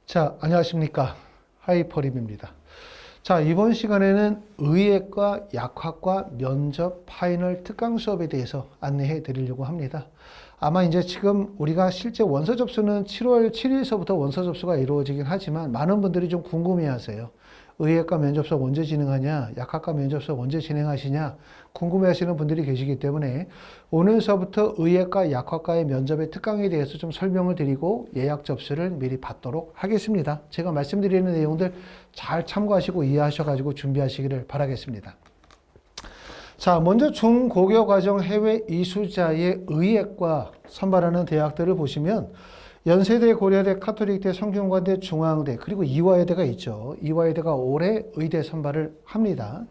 자, 안녕하십니까. 하이퍼립입니다. 자, 이번 시간에는 의예과 약학과 면접 파이널 특강 수업에 대해서 안내해 드리려고 합니다. 아마 이제 지금 우리가 실제 원서 접수는 7월 7일서부터 원서 접수가 이루어지긴 하지만 많은 분들이 좀 궁금해 하세요. 의예과 면접 수업 언제 진행하냐, 약학과 면접 수업 언제 진행하시냐 궁금해 하시는 분들이 계시기 때문에 오늘서부터 의예과 약학과의 면접의 특강에 대해서 좀 설명을 드리고 예약 접수를 미리 받도록 하겠습니다. 제가 말씀드리는 내용들 잘 참고하시고 이해하셔가지고 준비하시기를 바라겠습니다. 자, 먼저 중고교 과정 해외 이수자의 의예과 선발하는 대학들을 보시면 연세대, 고려대, 카톨릭대, 성균관대, 중앙대, 그리고 이화여대가 있죠. 이화여대가 올해 의대 선발을 합니다.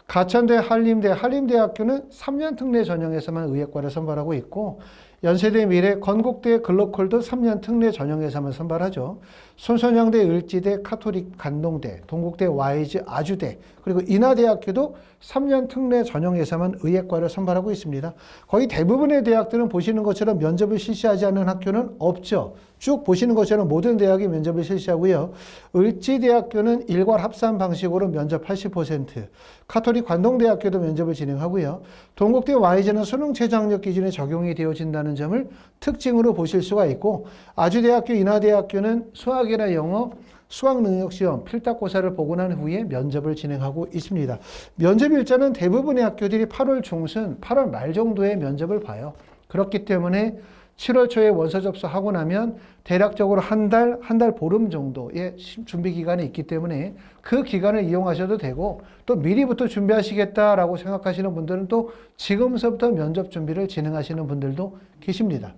가천대, 한림대학교는 3년 특례 전형에서만 의예과를 선발하고 있고, 연세대, 미래, 건국대, 글로컬도 3년 특례 전형에서만 선발하죠. 손선영대, 을지대, 카톨릭, 간동대, 동국대, YG, 아주대, 그리고 인하대학교도 3년 특례 전형에서만 의예과를 선발하고 있습니다. 거의 대부분의 대학들은 보시는 것처럼 면접을 실시하지 않는 학교는 없죠. 쭉 보시는 것처럼 모든 대학이 면접을 실시하고요. 을지대학교는 일괄 합산 방식으로 면접 80%, 카톨릭 관동대학교도 면접을 진행하고요. 동국대 YG는 수능 최저 학력 기준에 적용이 되어진다는 점을 특징으로 보실 수가 있고, 아주대학교, 인하대학교는 수학이나 영어, 수학능력시험, 필답고사를 보고 난 후에 면접을 진행하고 있습니다. 면접 일자는 대부분의 학교들이 8월 중순, 8월 말 정도에 면접을 봐요. 그렇기 때문에 7월 초에 원서 접수하고 나면 대략적으로 한 달 보름 정도의 준비 기간이 있기 때문에 그 기간을 이용하셔도 되고, 또 미리부터 준비하시겠다라고 생각하시는 분들은 또 지금서부터 면접 준비를 진행하시는 분들도 계십니다.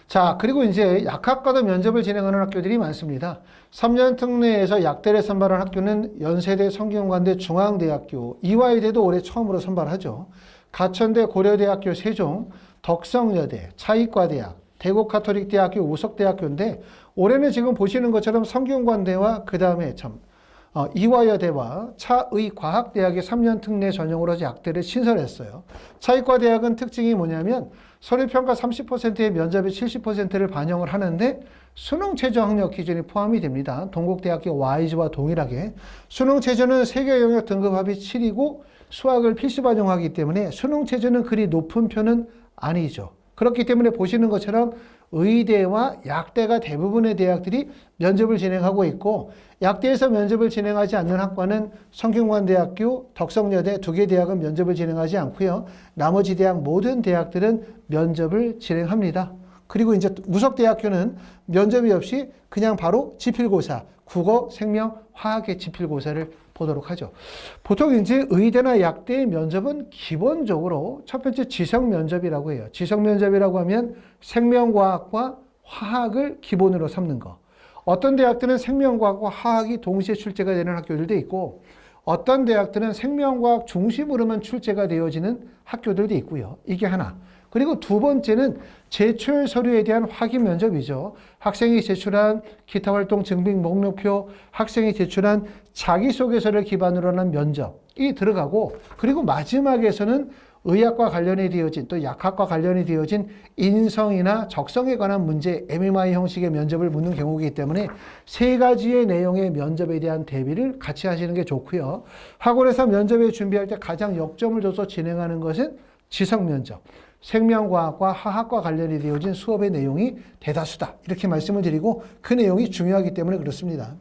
자, 그리고 이제 약학과도 면접을 진행하는 학교들이 많습니다. 3년 특례에서 약대를 선발한 학교는 연세대, 성균관대, 중앙대학교, 이화여대도 올해 처음으로 선발하죠. 가천대, 고려대학교, 세종, 덕성여대, 차이과대학, 대구카톨릭대학교, 우석대학교인데 올해는 지금 보시는 것처럼 성균관대와 그 다음에 이화여대와 차의과학대학의 3년 특례 전형으로 약대를 신설했어요. 차이과대학은 특징이 뭐냐면 서류평가 30%의 면접의 70%를 반영을 하는데 수능 최저 학력 기준이 포함이 됩니다. 동국대학교 YG와 동일하게 수능 최저는 세계 영역 등급 합이 7이고 수학을 필수 반영하기 때문에 수능 최저는 그리 높은 편은 아니죠. 그렇기 때문에 보시는 것처럼 의대와 약대가 대부분의 대학들이 면접을 진행하고 있고, 약대에서 면접을 진행하지 않는 학과는 성균관대학교, 덕성여대 두 개 대학은 면접을 진행하지 않고요. 나머지 대학 모든 대학들은 면접을 진행합니다. 그리고 이제 우석대학교는 면접이 없이 그냥 바로 지필고사, 국어, 생명, 화학의 지필고사를 보도록 하죠. 보통 이제 의대나 약대의 면접은 기본적으로 첫 번째 지성 면접이라고 해요. 지성 면접이라고 하면 생명과학과 화학을 기본으로 삼는 거. 어떤 대학들은 생명과학과 화학이 동시에 출제가 되는 학교들도 있고, 어떤 대학들은 생명과학 중심으로만 출제가 되어지는 학교들도 있고요. 이게 하나. 그리고 두 번째는 제출 서류에 대한 확인 면접이죠. 학생이 제출한 기타 활동 증빙 목록표, 학생이 제출한 자기소개서를 기반으로 한 면접이 들어가고, 그리고 마지막에서는 의학과 관련이 되어진 또 약학과 관련이 되어진 인성이나 적성에 관한 문제, MMI 형식의 면접을 묻는 경우이기 때문에 세 가지의 내용의 면접에 대한 대비를 같이 하시는 게 좋고요. 학원에서 면접에 준비할 때 가장 역점을 줘서 진행하는 것은 지성 면접. 생명과학과 화학과 관련이 되어진 수업의 내용이 대다수다. 이렇게 말씀을 드리고 그 내용이 중요하기 때문에 그렇습니다.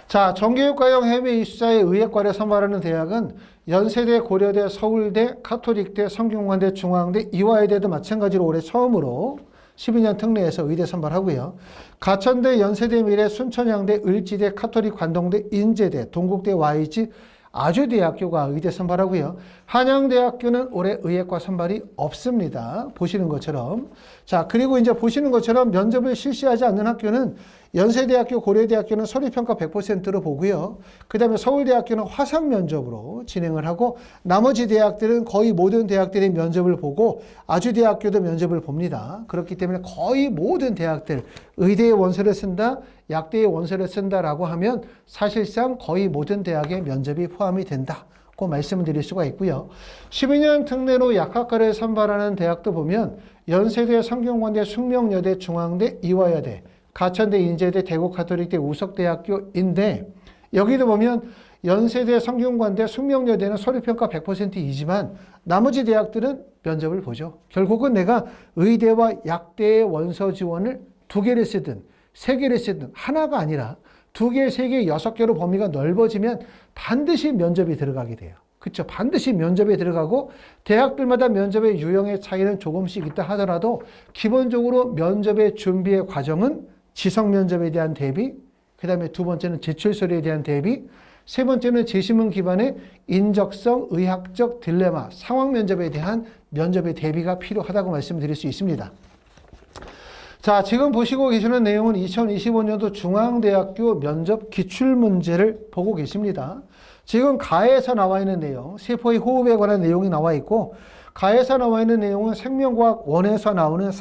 자, 정교육과형 해외 이수자의 의예과를 선발하는 대학은 연세대, 고려대, 서울대, 카톨릭대, 성균관대, 중앙대, 이화여대도 마찬가지로 올해 처음으로 12년 특례에서 의대 선발하고요. 가천대, 연세대, 미래, 순천향대, 을지대, 카톨릭, 관동대, 인제대, 동국대, YG, 아주대학교가 의대 선발하고요. 한양대학교는 올해 의예과 선발이 없습니다. 보시는 것처럼. 자, 그리고 이제 보시는 것처럼 면접을 실시하지 않는 학교는 연세대학교, 고려대학교는 서류평가 100%로 보고요. 그 다음에 서울대학교는 화상 면접으로 진행을 하고, 나머지 대학들은 거의 모든 대학들이 면접을 보고 아주대학교도 면접을 봅니다. 그렇기 때문에 거의 모든 대학들 의대의 원서를 쓴다, 약대의 원서를 쓴다라고 하면 사실상 거의 모든 대학의 면접이 포함이 된다. 고 말씀을 드릴 수가 있고요. 12년 특례로 약학과를 선발하는 대학도 보면 연세대, 성균관대, 숙명여대, 중앙대, 이화여대, 가천대, 인제대, 대구가톨릭대, 우석대학교인데 여기도 보면 연세대, 성균관대, 숙명여대는 서류평가 100%이지만 나머지 대학들은 면접을 보죠. 결국은 내가 의대와 약대의 원서 지원을 2개를 쓰든 3개를 쓰든 하나가 아니라 2개, 3개, 6개로 범위가 넓어지면 반드시 면접이 들어가게 돼요. 그렇죠? 반드시 면접에 들어가고 대학들마다 면접의 유형의 차이는 조금씩 있다 하더라도 기본적으로 면접의 준비의 과정은 지성 면접에 대한 대비, 그 다음에 2번째는 제출서류에 대한 대비, 3번째는 제시문 기반의 인적성, 의학적 딜레마, 상황 면접에 대한 면접의 대비가 필요하다고 말씀드릴 수 있습니다. 자, 지금 보시고 계시는 내용은 2025년도 중앙대학교 면접 기출문제를 보고 계십니다. 지금 가에서 나와 있는 내용, 세포의 호흡에 관한 내용이 나와 있고, 가에서 나와 있는 내용은 생명과학 1에서 나오는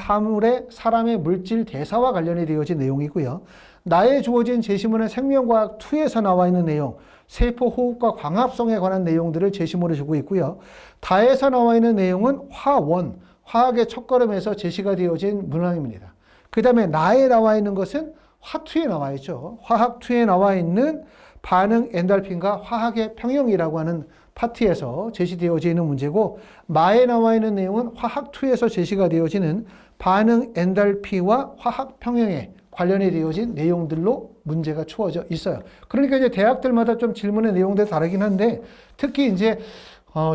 사람의 물질 대사와 관련이 되어진 내용이고요. 나에 주어진 제시문은 생명과학 2에서 나와 있는 내용, 세포 호흡과 광합성에 관한 내용들을 제시문으로 주고 있고요. 다에서 나와 있는 내용은 화원, 화학의 첫걸음에서 제시가 되어진 문항입니다. 그 다음에 나에 나와 있는 것은 화2에 나와 있죠. 화학2에 나와 있는 반응 엔달핀과 화학의 평형이라고 하는 파트에서 제시되어져 있는 문제고, 마에 나와 있는 내용은 화학2에서 제시가 되어지는 반응 엔달피와 화학 평형에 관련이 되어진 내용들로 문제가 주어져 있어요. 그러니까 이제 대학들마다 좀 질문의 내용들이 다르긴 한데, 특히 이제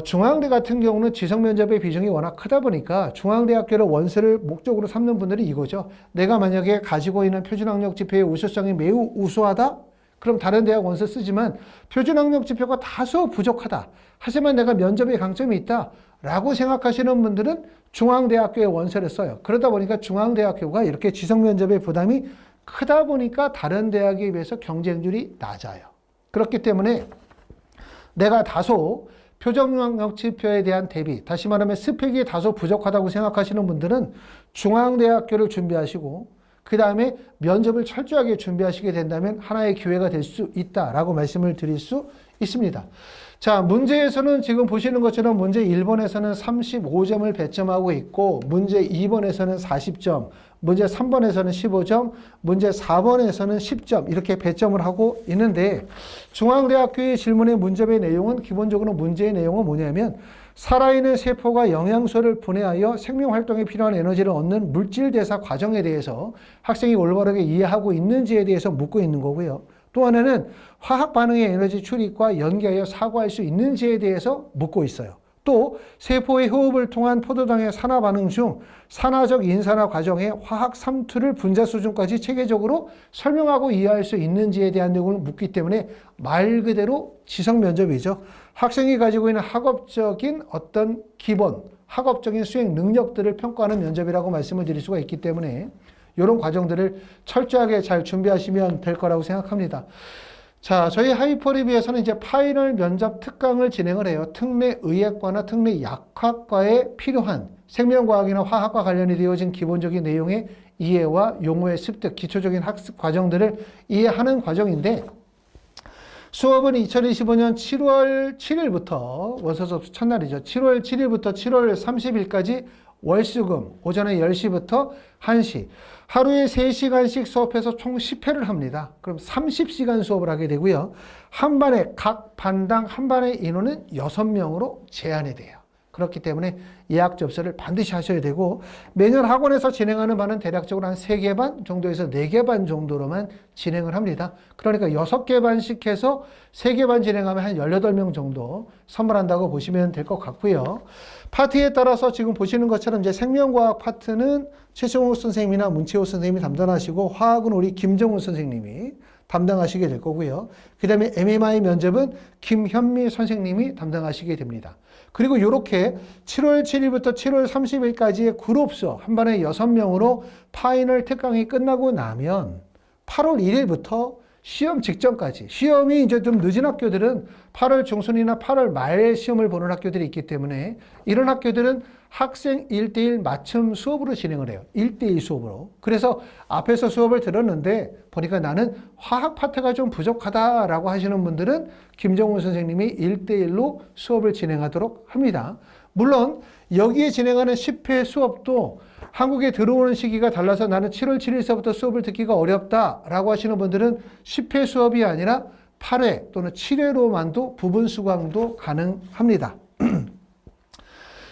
중앙대 같은 경우는 지성 면접의 비중이 워낙 크다 보니까 중앙대학교를 원서를 목적으로 삼는 분들이 이거죠. 내가 만약에 가지고 있는 표준학력 지표의 우수성이 매우 우수하다? 그럼 다른 대학 원서 쓰지만 표준학력 지표가 다소 부족하다. 하지만 내가 면접에 강점이 있다. 라고 생각하시는 분들은 중앙대학교의 원서를 써요. 그러다 보니까 중앙대학교가 이렇게 지성 면접의 부담이 크다 보니까 다른 대학에 비해서 경쟁률이 낮아요. 그렇기 때문에 내가 다소 표준학력 지표에 대한 대비, 다시 말하면 스펙이 다소 부족하다고 생각하시는 분들은 중앙대학교를 준비하시고 그 다음에 면접을 철저하게 준비하시게 된다면 하나의 기회가 될 수 있다라고 말씀을 드릴 수 있습니다. 자, 문제에서는 지금 보시는 것처럼 문제 1번에서는 35점을 배점하고 있고, 문제 2번에서는 40점, 문제 3번에서는 15점, 문제 4번에서는 10점 이렇게 배점을 하고 있는데, 중앙대학교의 질문의 문제의 내용은 기본적으로 문제의 내용은 뭐냐면 살아있는 세포가 영양소를 분해하여 생명활동에 필요한 에너지를 얻는 물질대사 과정에 대해서 학생이 올바르게 이해하고 있는지에 대해서 묻고 있는 거고요. 또 하나는 화학 반응의 에너지 출입과 연계하여 사고할 수 있는지에 대해서 묻고 있어요. 또 세포의 호흡을 통한 포도당의 산화 반응 중 산화적 인산화 과정의 화학 삼투를 분자 수준까지 체계적으로 설명하고 이해할 수 있는지에 대한 내용을 묻기 때문에 말 그대로 지성 면접이죠. 학생이 가지고 있는 학업적인 어떤 기본, 학업적인 수행 능력들을 평가하는 면접이라고 말씀을 드릴 수가 있기 때문에 이런 과정들을 철저하게 잘 준비하시면 될 거라고 생각합니다. 자, 저희 하이퍼리뷰에서는 이제 파이널 면접 특강을 진행을 해요. 특례 의학과나 특례 약학과에 필요한 생명과학이나 화학과 관련이 되어진 기본적인 내용의 이해와 용어의 습득, 기초적인 학습 과정들을 이해하는 과정인데, 수업은 2025년 7월 7일부터 원서 접수 첫날이죠. 7월 7일부터 7월 30일까지 월수금 오전에 10시부터 1시 하루에 3시간씩 수업해서 총 10회를 합니다. 그럼 30시간 수업을 하게 되고요. 한 반에 각 반당 한 반의 인원은 6명으로 제한이 돼요. 그렇기 때문에 예약 접수를 반드시 하셔야 되고, 매년 학원에서 진행하는 반은 대략적으로 한 3개 반 정도에서 4개 반 정도로만 진행을 합니다. 그러니까 6개 반씩 해서 3개 반 진행하면 한 18명 정도 선발한다고 보시면 될 것 같고요. 파트에 따라서 지금 보시는 것처럼 이제 생명과학 파트는 최승호 선생님이나 문채호 선생님이 담당하시고, 화학은 우리 김정훈 선생님이 담당하시게 될 거고요. 그 다음에 MMI 면접은 김현미 선생님이 담당하시게 됩니다. 그리고 이렇게 7월 7일부터 7월 30일까지의 그룹 수업 한 반에 6명으로 파이널 특강이 끝나고 나면 8월 1일부터 시험 직전까지, 시험이 이제 좀 늦은 학교들은 8월 중순이나 8월 말에 시험을 보는 학교들이 있기 때문에 이런 학교들은 학생 1대1 맞춤 수업으로 진행을 해요. 1대1 수업으로. 그래서 앞에서 수업을 들었는데 보니까 나는 화학 파트가 좀 부족하다라고 하시는 분들은 김정훈 선생님이 1대1로 수업을 진행하도록 합니다. 물론 여기에 진행하는 10회 수업도 한국에 들어오는 시기가 달라서 나는 7월 7일서부터 수업을 듣기가 어렵다라고 하시는 분들은 10회 수업이 아니라 8회 또는 7회로만도 부분 수강도 가능합니다.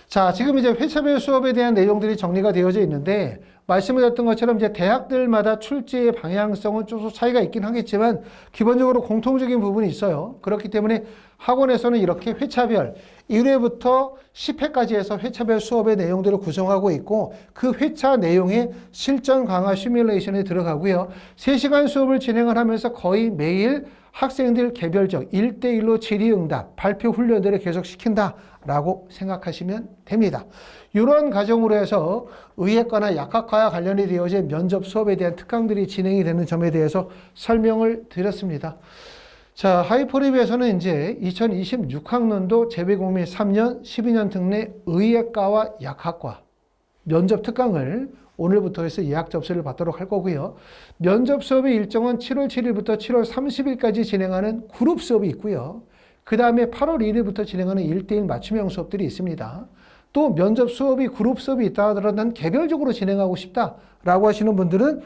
자, 지금 이제 회차별 수업에 대한 내용들이 정리가 되어져 있는데, 말씀을 드렸던 것처럼 이제 대학들마다 출제의 방향성은 좀 차이가 있긴 하겠지만, 기본적으로 공통적인 부분이 있어요. 그렇기 때문에 학원에서는 이렇게 회차별 1회부터 10회까지 해서 회차별 수업의 내용들을 구성하고 있고, 그 회차 내용에 실전 강화 시뮬레이션이 들어가고요. 3시간 수업을 진행을 하면서 거의 매일 학생들 개별적 1대1로 질의응답, 발표 훈련들을 계속 시킨다라고 생각하시면 됩니다. 이런 과정으로 해서 의예과나 약학과와 관련이 되어진 면접 수업에 대한 특강들이 진행이 되는 점에 대해서 설명을 드렸습니다. 자, 하이퍼립에서는 이제 2026학년도 재배공미 3년, 12년 특례 의예과와 약학과 면접 특강을 오늘부터 해서 예약 접수를 받도록 할 거고요. 면접 수업의 일정은 7월 7일부터 7월 30일까지 진행하는 그룹 수업이 있고요. 그 다음에 8월 1일부터 진행하는 1대1 맞춤형 수업들이 있습니다. 또 면접 수업이 그룹 수업이 있다 하더라도 난 개별적으로 진행하고 싶다라고 하시는 분들은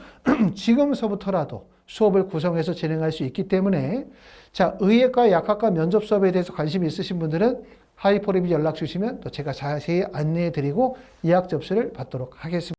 지금서부터라도 수업을 구성해서 진행할 수 있기 때문에, 자, 의예과, 약학과 면접 수업에 대해서 관심이 있으신 분들은 하이퍼립 연락 주시면 또 제가 자세히 안내해 드리고 예약 접수를 받도록 하겠습니다.